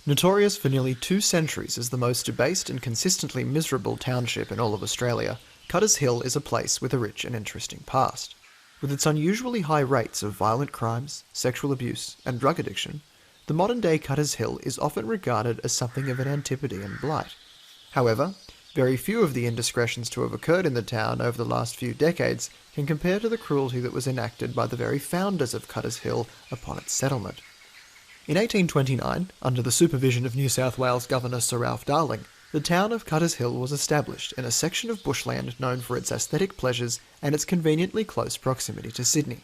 Notorious for nearly 2 centuries as the most debased and consistently miserable township in all of Australia, Cutter's Hill is a place with a rich and interesting past. With its unusually high rates of violent crimes, sexual abuse, and drug addiction, the modern-day Cutter's Hill is often regarded as something of an antipodean blight. However, very few of the indiscretions to have occurred in the town over the last few decades can compare to the cruelty that was enacted by the very founders of Cutter's Hill upon its settlement. In 1829, under the supervision of New South Wales Governor Sir Ralph Darling, the town of Cutters Hill was established in a section of bushland known for its aesthetic pleasures and its conveniently close proximity to Sydney.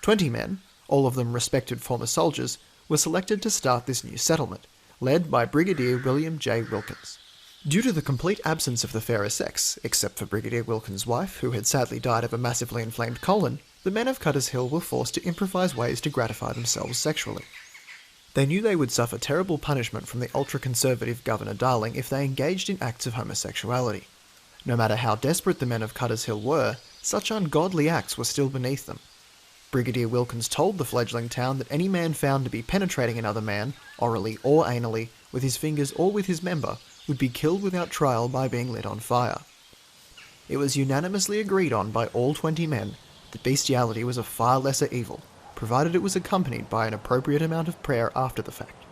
20 men, all of them respected former soldiers, were selected to start this new settlement, led by Brigadier William J. Wilkins. Due to the complete absence of the fairer sex, except for Brigadier Wilkins' wife, who had sadly died of a massively inflamed colon, the men of Cutters Hill were forced to improvise ways to gratify themselves sexually. They knew they would suffer terrible punishment from the ultra-conservative Governor Darling if they engaged in acts of homosexuality. No matter how desperate the men of Cutters Hill were, such ungodly acts were still beneath them. Brigadier Wilkins told the fledgling town that any man found to be penetrating another man, orally or anally, with his fingers or with his member, would be killed without trial by being lit on fire. It was unanimously agreed on by all 20 men that bestiality was a far lesser evil, provided it was accompanied by an appropriate amount of prayer after the fact.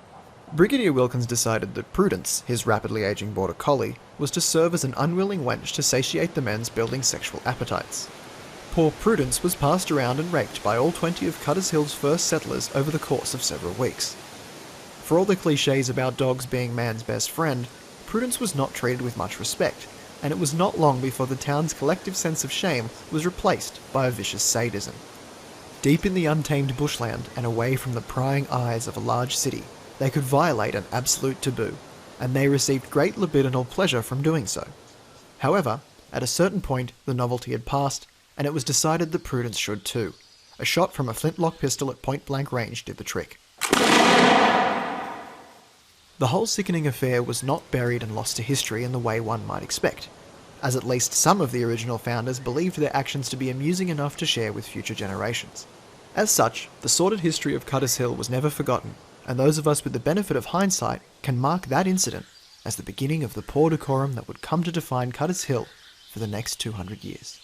Brigadier Wilkins decided that Prudence, his rapidly aging border collie, was to serve as an unwilling wench to satiate the men's building sexual appetites. Poor Prudence was passed around and raked by all 20 of Cutters Hill's first settlers over the course of several weeks. For all the cliches about dogs being man's best friend, Prudence was not treated with much respect, and it was not long before the town's collective sense of shame was replaced by a vicious sadism. Deep in the untamed bushland and away from the prying eyes of a large city, they could violate an absolute taboo, and they received great libidinal pleasure from doing so. However, at a certain point, the novelty had passed, and it was decided that Prudence should too. A shot from a flintlock pistol at point-blank range did the trick. The whole sickening affair was not buried and lost to history in the way one might expect, as at least some of the original founders believed their actions to be amusing enough to share with future generations. As such, the sordid history of Cutters Hill was never forgotten, and those of us with the benefit of hindsight can mark that incident as the beginning of the poor decorum that would come to define Cutters Hill for the next 200 years.